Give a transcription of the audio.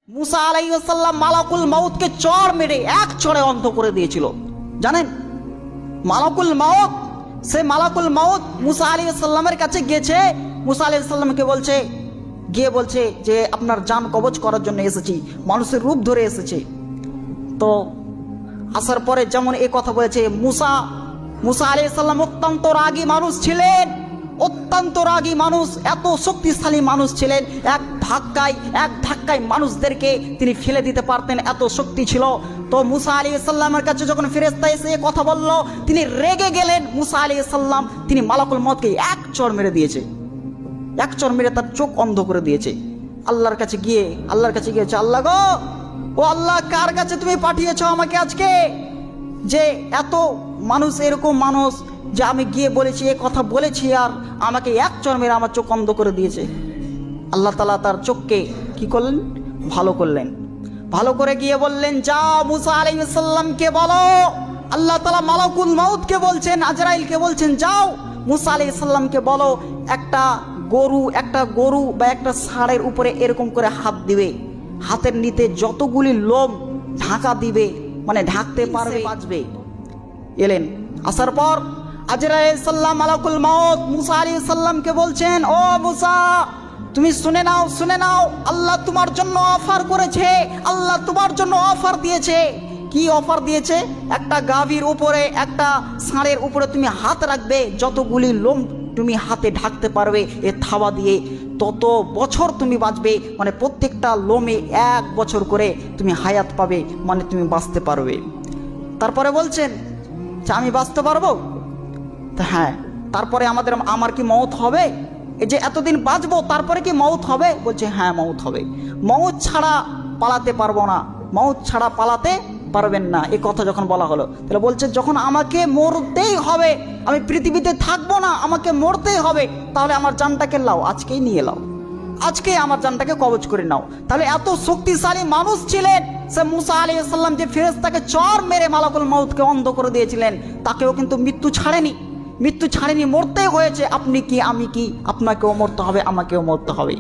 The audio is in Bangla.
মুসা আলাইহিস সালাম মালাকুল মাউতকে চড় মেরে এক চড়ে অন্ধ করে দিয়েছিল। জানেন মালাকুল মাউত, সে মালাকুল মাউত মুসা আলাইহিস সালামের কাছে গিয়েছে, মুসা আলাইহিস সালামকে বলছে যে আপনার জান কবজ করার জন্য এসেছি, মানুষের রূপ ধরে এসেছে। তো আসার পরে যেমন এই কথা বলেছে, মুসা আলাইহিস সালাম অত্যন্ত রাগী মানুষ ছিলেন, অত্যন্ত রাগী মানুষ, এত শক্তিশালী মানুষ ছিলেন, এক ধাক্কায় মানুষদেরকে তিনি ফেলে দিতে পারতেন, এত শক্তি ছিল। তো মুসা আলাইহিস সালামের কাছে যখন ফেরেশতা এসে কথা বলল, তিনি রেগে গেলেন। মুসা আলাইহিস সালাম তিনি মালাকুল মউতকে এক চড় মেরে দিয়েছে, এক চড় মেরে তার চোখ অন্ধ করে দিয়েছে। আল্লাহর কাছে গিয়ে আল্লাহ গো, ও আল্লাহ, কার কাছে তুমি পাঠিয়েছো আমাকে আজকে, যে এত মানুষ, এরকম মানুষ যে আমি গিয়ে বলেছি, এ কথা বলেছি, আর আমাকে এক চড় মেরে আমার চোখ অন্ধ করে দিয়েছে। আল্লাহ তাআলা তার চোখকে কি করলেন, ভালো করলেন। ভালো করে গিয়ে বললেন, যাও মুসা আলাইহিস সালামকে বলো, আল্লাহ তাআলা মালাকুল মাউতকে বলছেন, আজরাইলকে বলছেন, যাও মুসা আলাইহিস সালামকে বলো একটা গরু বা একটা ষাঁড়ের উপরে এরকম করে হাত দিবে, হাতের নিতে যতগুলি লোম ঢাকা দিবে, মানে ঢাকতে পারবে, বাঁচবে। এলেন, আসার পর আজরাইল আলাইহিস সালাম মালাকুল মাউত মুসা আলাইহিস সালামকে বলছেন, ও মুসা, তুমি শুনে নাও, আল্লাহ তোমার জন্য অফার করেছে, আল্লাহ তোমার জন্য অফার দিয়েছে। কি অফার দিয়েছে? একটা গাভীর উপরে, একটা ষাঁড়ের উপরে তুমি হাত রাখবে, যতগুলি লোম তুমি হাতে ঢাকতে পারবে এ থাবা দিয়ে, তত বছর তুমি বাঁচবে, মানে প্রত্যেকটা লোমে 1 বছর করে তুমি হায়াত পাবে, মানে তুমি বাঁচতে পারবে। তারপরে বলছেন যে আমি বাঁচতে পারবো? হ্যাঁ। তারপরে আমার কি মওত হবে? এই যে এতদিন বাঁচবো, তারপরে কি মওত হবে? বলছে হ্যাঁ, মওত হবে। মওত ছাড়া পালাতে পারবো না, মওত ছাড়া পালাতে পারবেন না। এই কথা যখন বলা হলো, তাহলে বলছে যখন আমাকে মরতেই হবে, আমি পৃথিবীতে থাকবো না, আমাকে মরতেই হবে, তাহলে আমার জানটাকে লাও, আজকেই নিয়ে লাও, আজকে আমার জানটাকে কবজ করে নাও। তাহলে এত শক্তিশালী মানুষ ছিলেন সে মুসা আলাইহিস সালাম, যে ফেরেশতাকে চড় মেরে মালাকুল মাউতকে অন্ধ করে দিয়েছিলেন, তাকেও কিন্তু মৃত্যু ছাড়েনি, মরতেই হয়েছে। আপনি কি, আমি কি, আপনাকেও মরতে হবে, আমাকেও মরতে হবে।